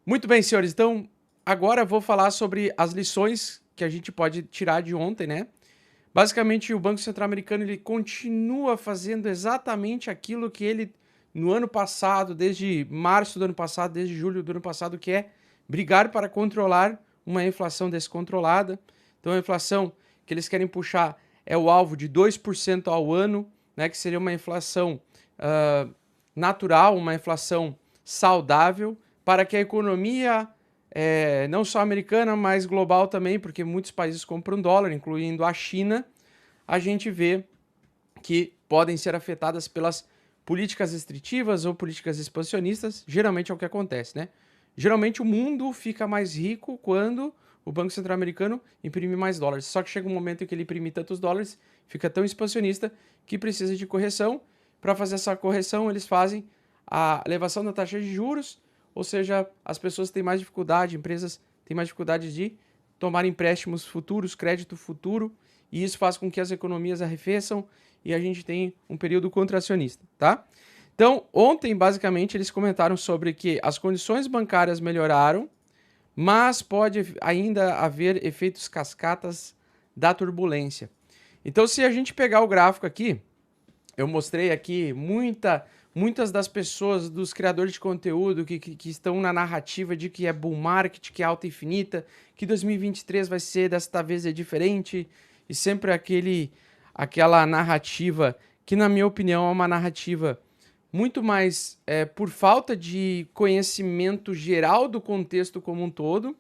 Muito bem, senhores. Então, agora eu vou falar sobre as lições que a gente pode tirar de ontem, né? Basicamente, o Banco Central Americano ele continua fazendo exatamente aquilo que ele, no ano passado, desde março do ano passado, desde julho do ano passado, que é brigar para controlar uma inflação descontrolada. Então, a inflação que eles querem puxar é o alvo de 2% ao ano, né? Que seria uma inflação natural, uma inflação saudável, para que a economia, não só americana, mas global também, porque muitos países compram dólar, incluindo a China, a gente vê que podem ser afetadas pelas políticas restritivas ou políticas expansionistas. Geralmente é o que acontece, né? Geralmente o mundo fica mais rico quando o Banco Central Americano imprime mais dólares. Só que chega um momento em que ele imprime tantos dólares, fica tão expansionista que precisa de correção. Para fazer essa correção, eles fazem a elevação da taxa de juros, ou seja, as pessoas têm mais dificuldade, empresas têm mais dificuldade de tomar empréstimos futuros, crédito futuro, e isso faz com que as economias arrefeçam e a gente tem um período contracionista, tá? Então, ontem, basicamente, eles comentaram sobre que as condições bancárias melhoraram, mas pode ainda haver efeitos cascatas da turbulência. Então, se a gente pegar o gráfico aqui, eu mostrei aqui muitas das pessoas, dos criadores de conteúdo que estão na narrativa de que é bull market, que é alta infinita, que 2023 vai ser, desta vez é diferente, e sempre aquela narrativa que, na minha opinião, é uma narrativa muito mais por falta de conhecimento geral do contexto como um todo,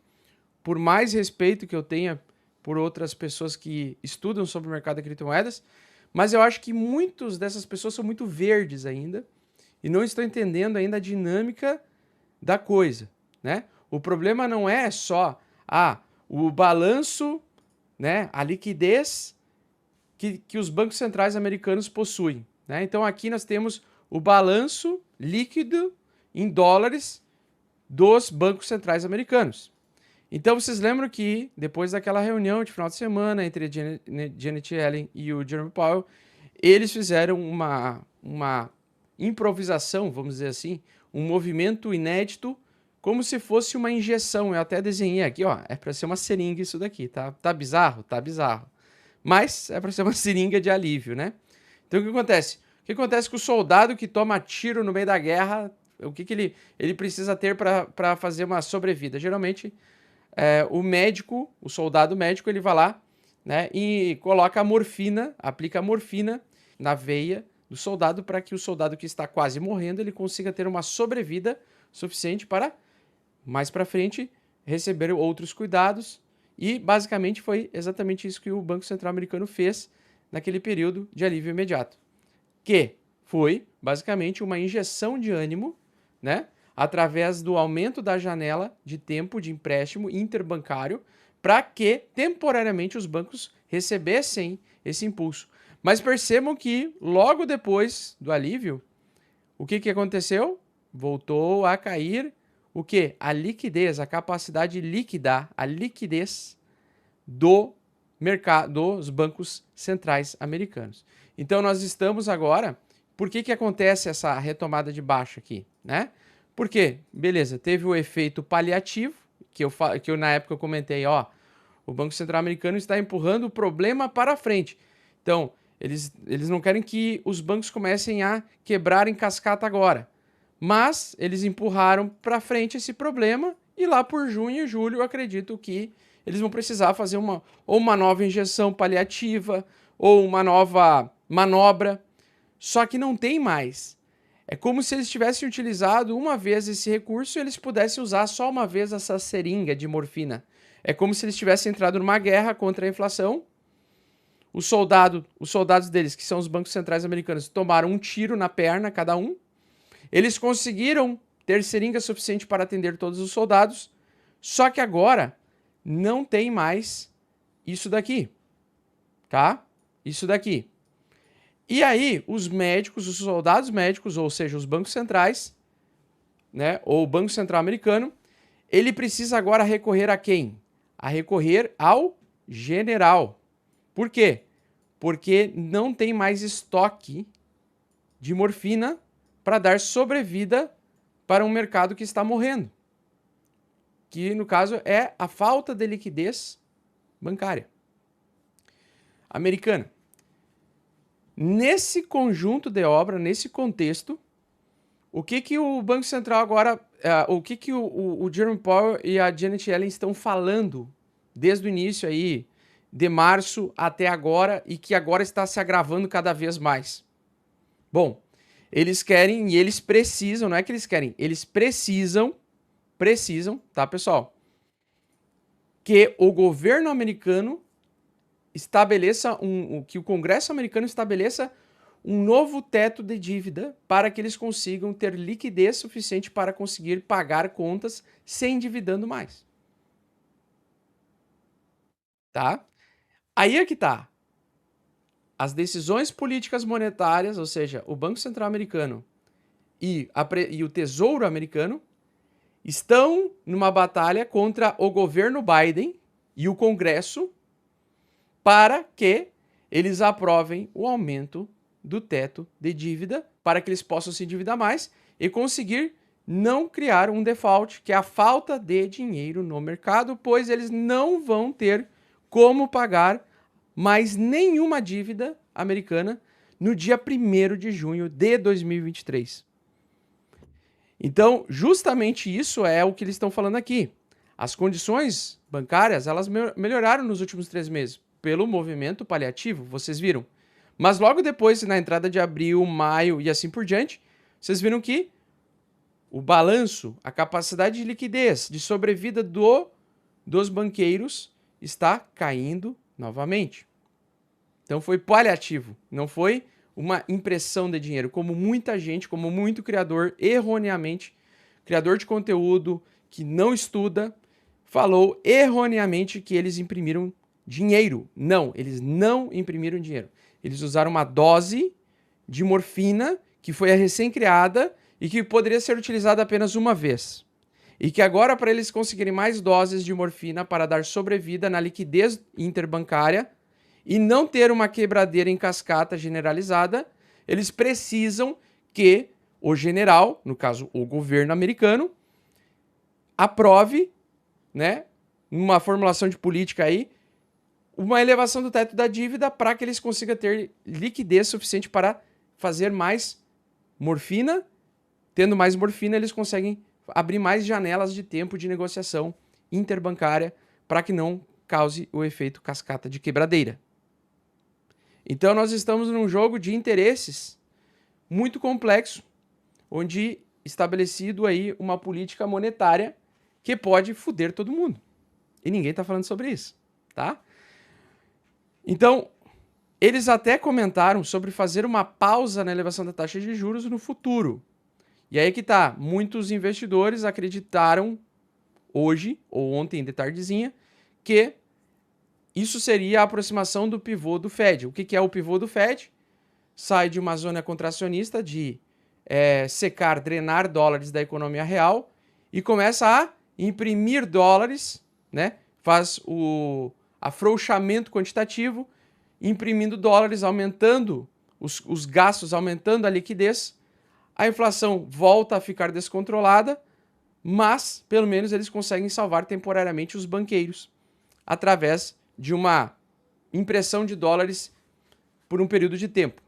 por mais respeito que eu tenha por outras pessoas que estudam sobre o mercado de criptomoedas, mas eu acho que muitas dessas pessoas são muito verdes ainda e não estão entendendo ainda a dinâmica da coisa, né? O problema não é só o balanço, né, a liquidez que os bancos centrais americanos possuem, né? Então aqui nós temos o balanço líquido em dólares dos bancos centrais americanos. Então vocês lembram que depois daquela reunião de final de semana entre a Janet Yellen e o Jerome Powell, eles fizeram uma improvisação, vamos dizer assim, um movimento inédito, como se fosse uma injeção. Eu até desenhei aqui, ó, é para ser uma seringa isso daqui, tá? Tá bizarro? Tá bizarro. Mas é para ser uma seringa de alívio, né? Então o que acontece? O que acontece com o soldado que toma tiro no meio da guerra? O que ele precisa ter para fazer uma sobrevida? Geralmente, o médico, o soldado médico, ele vai lá, né, e coloca a morfina, aplica a morfina na veia do soldado para que o soldado que está quase morrendo ele consiga ter uma sobrevida suficiente para mais para frente receber outros cuidados. E basicamente foi exatamente isso que o Banco Central Americano fez naquele período de alívio imediato, que foi basicamente uma injeção de ânimo, né, através do aumento da janela de tempo de empréstimo interbancário para que temporariamente os bancos recebessem esse impulso. Mas percebam que logo depois do alívio, o que aconteceu? Voltou a cair o que? A liquidez, a capacidade de liquidar, a liquidez do mercado, dos bancos centrais americanos. Então nós estamos agora, por que acontece essa retomada de baixa aqui, né? Porque, beleza, teve o efeito paliativo, que eu na época eu comentei, ó, o Banco Central Americano está empurrando o problema para frente. Então, eles não querem que os bancos comecem a quebrar em cascata agora. Mas eles empurraram para frente esse problema e lá por junho e julho eu acredito que eles vão precisar fazer ou uma nova injeção paliativa ou uma nova manobra. Só que não tem mais. É como se eles tivessem utilizado uma vez esse recurso e eles pudessem usar só uma vez essa seringa de morfina. É como se eles tivessem entrado numa guerra contra a inflação. Os soldados deles, que são os bancos centrais americanos, tomaram um tiro na perna cada um. Eles conseguiram ter seringa suficiente para atender todos os soldados, só que agora não tem mais isso daqui, tá? Isso daqui. E aí, os médicos, os soldados médicos, ou seja, os bancos centrais, né, ou o Banco Central Americano, ele precisa agora recorrer a quem? A recorrer ao general. Por quê? Porque não tem mais estoque de morfina para dar sobrevida para um mercado que está morrendo. que no caso é a falta de liquidez bancária americana. Nesse conjunto de obra, nesse contexto, o que o Banco Central agora, o que o Jerome Powell e a Janet Yellen estão falando desde o início aí, de março até agora, e que agora está se agravando cada vez mais? Bom, eles querem e eles precisam, não é que eles querem, eles precisam, tá, pessoal? Que o governo americano estabeleça que o Congresso americano estabeleça um novo teto de dívida para que eles consigam ter liquidez suficiente para conseguir pagar contas sem endividando mais. Tá? Aí é que tá. As decisões políticas monetárias, ou seja, o Banco Central americano e o Tesouro americano, estão numa batalha contra o governo Biden e o Congresso para que eles aprovem o aumento do teto de dívida para que eles possam se endividar mais e conseguir não criar um default, que é a falta de dinheiro no mercado, pois eles não vão ter como pagar mais nenhuma dívida americana no dia 1º de junho de 2023. Então, justamente isso é o que eles estão falando aqui. As condições bancárias, elas melhoraram nos últimos 3 meses pelo movimento paliativo, vocês viram. Mas logo depois, na entrada de abril, maio e assim por diante, vocês viram que o balanço, a capacidade de liquidez, de sobrevida dos banqueiros está caindo novamente. Então foi paliativo, não foi uma impressão de dinheiro, como muita gente, como muito criador, erroneamente, criador de conteúdo que não estuda, falou erroneamente que eles imprimiram dinheiro. Não, eles não imprimiram dinheiro. Eles usaram uma dose de morfina que foi a recém-criada e que poderia ser utilizada apenas uma vez. E que agora, para eles conseguirem mais doses de morfina para dar sobrevida na liquidez interbancária e não ter uma quebradeira em cascata generalizada, eles precisam que o general, no caso o governo americano, aprove, né, numa formulação de política aí, uma elevação do teto da dívida para que eles consigam ter liquidez suficiente para fazer mais morfina. Tendo mais morfina, eles conseguem abrir mais janelas de tempo de negociação interbancária para que não cause o efeito cascata de quebradeira. Então nós estamos num jogo de interesses muito complexo, onde estabelecido aí uma política monetária que pode foder todo mundo. E ninguém está falando sobre isso, tá? Então, eles até comentaram sobre fazer uma pausa na elevação da taxa de juros no futuro. E aí que tá, muitos investidores acreditaram hoje, ou ontem de tardezinha, que isso seria a aproximação do pivô do Fed. O que é o pivô do Fed? Sai de uma zona contracionista de secar, drenar dólares da economia real e começa a imprimir dólares, né? Faz o afrouxamento quantitativo, imprimindo dólares, aumentando os gastos, aumentando a liquidez. A inflação volta a ficar descontrolada, mas pelo menos eles conseguem salvar temporariamente os banqueiros através de uma impressão de dólares por um período de tempo.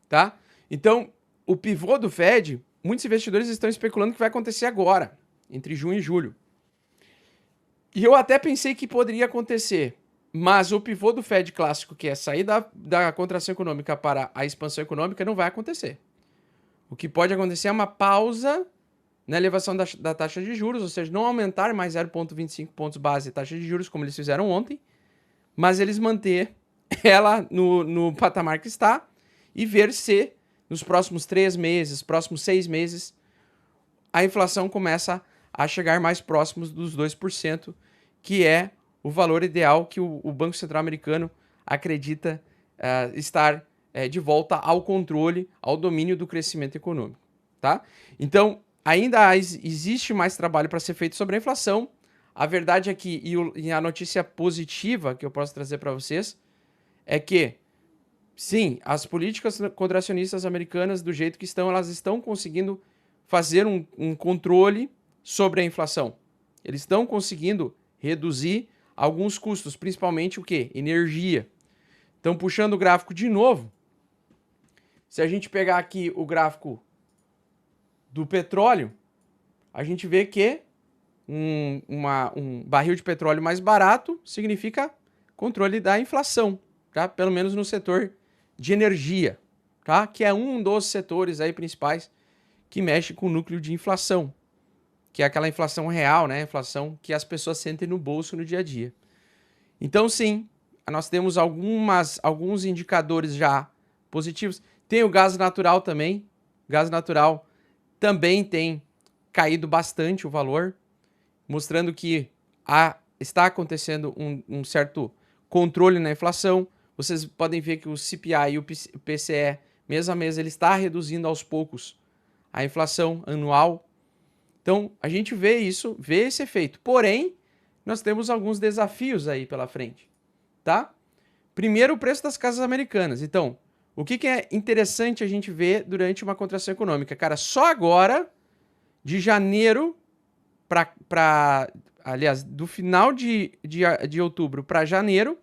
Tá? Então, o pivô do Fed, muitos investidores estão especulando que vai acontecer agora, entre junho e julho. E eu até pensei que poderia acontecer, mas o pivô do Fed clássico, que é sair da contração econômica para a expansão econômica, não vai acontecer. O que pode acontecer é uma pausa na elevação da taxa de juros, ou seja, não aumentar mais 0,25 pontos base a taxa de juros, como eles fizeram ontem, mas eles manter ela no patamar que está e ver se nos próximos 3 meses, próximos 6 meses, a inflação começa a chegar mais próximos dos 2%, que é o valor ideal que o Banco Central americano acredita estar de volta ao controle, ao domínio do crescimento econômico. Tá? Então, ainda existe mais trabalho para ser feito sobre a inflação. A verdade é que, e a notícia positiva que eu posso trazer para vocês, é que, sim, as políticas contracionistas americanas, do jeito que estão, elas estão conseguindo fazer um controle sobre a inflação. Eles estão conseguindo reduzir alguns custos, principalmente o quê? Energia. Então, puxando o gráfico de novo, se a gente pegar aqui o gráfico do petróleo, a gente vê que um barril de petróleo mais barato significa controle da inflação, tá? Pelo menos no setor de energia, tá? Que é um dos setores aí principais que mexe com o núcleo de inflação, que é aquela inflação real, né? Inflação que as pessoas sentem no bolso no dia a dia. Então, sim, nós temos alguns indicadores já positivos. Tem o gás natural também. O gás natural também tem caído bastante o valor, mostrando que está acontecendo um certo controle na inflação. Vocês podem ver que o CPI e o PCE, mês a mês, ele está reduzindo aos poucos a inflação anual. Então, a gente vê isso, vê esse efeito. Porém, nós temos alguns desafios aí pela frente, tá? Primeiro, o preço das casas americanas. Então, o que é interessante a gente ver durante uma contração econômica? Cara, só agora, de janeiro aliás, do final de outubro para janeiro,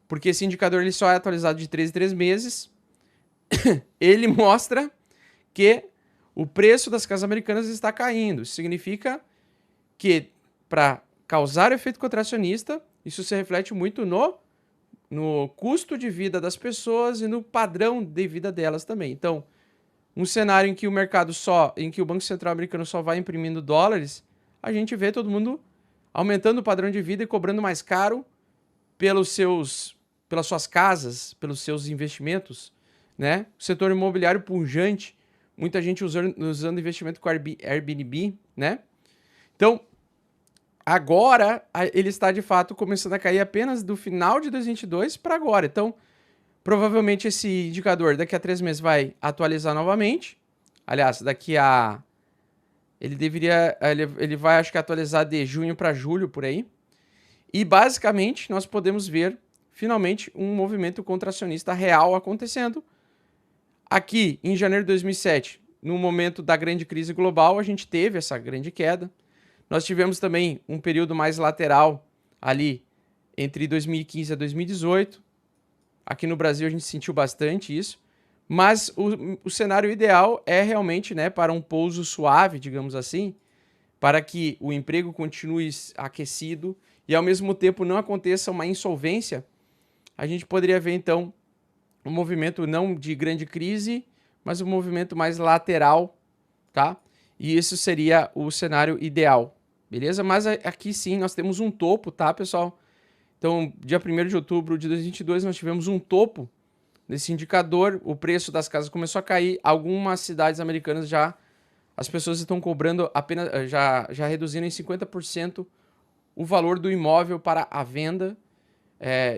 porque esse indicador ele só é atualizado de 3 em 3 meses, ele mostra que o preço das casas americanas está caindo. Isso significa que, para causar efeito contracionista, isso se reflete muito no custo de vida das pessoas e no padrão de vida delas também. Então, um cenário em que o mercado em que o Banco Central americano só vai imprimindo dólares, a gente vê todo mundo aumentando o padrão de vida e cobrando mais caro pelas suas casas, pelos seus investimentos, né? O setor imobiliário pujante, muita gente usando investimento com Airbnb, né? Então, agora ele está de fato começando a cair apenas do final de 2022 para agora. Então, provavelmente esse indicador daqui a 3 meses vai atualizar novamente. Aliás, ele vai, acho que, atualizar de junho para julho, por aí. E, basicamente, nós podemos ver, finalmente, um movimento contracionista real acontecendo. Aqui, em janeiro de 2007, no momento da grande crise global, a gente teve essa grande queda. Nós tivemos também um período mais lateral ali entre 2015 a 2018. Aqui no Brasil a gente sentiu bastante isso. Mas o cenário ideal é realmente, né, para um pouso suave, digamos assim, para que o emprego continue aquecido e ao mesmo tempo não aconteça uma insolvência. A gente poderia ver então um movimento não de grande crise, mas um movimento mais lateral, tá? E isso seria o cenário ideal, beleza? Mas aqui sim nós temos um topo, tá, pessoal? Então, dia 1º de outubro de 2022, nós tivemos um topo nesse indicador, o preço das casas começou a cair, algumas cidades americanas as pessoas estão cobrando apenas, já reduzindo em 50% o valor do imóvel para a venda.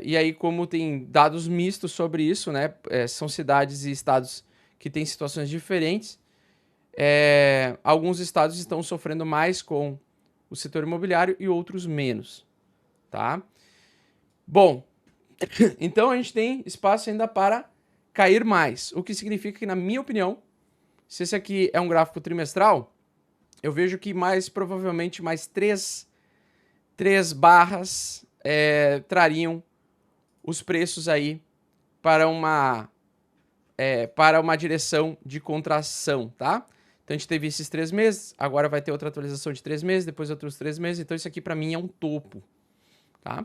E aí, como tem dados mistos sobre isso, né, são cidades e estados que têm situações diferentes, alguns estados estão sofrendo mais com o setor imobiliário e outros menos, tá? Bom, então a gente tem espaço ainda para cair mais, o que significa que, na minha opinião, se esse aqui é um gráfico trimestral, eu vejo que provavelmente mais três barras trariam os preços aí para uma direção de contração, tá? Então a gente teve esses 3 meses, agora vai ter outra atualização de 3 meses, depois outros 3 meses, então isso aqui para mim é um topo, tá?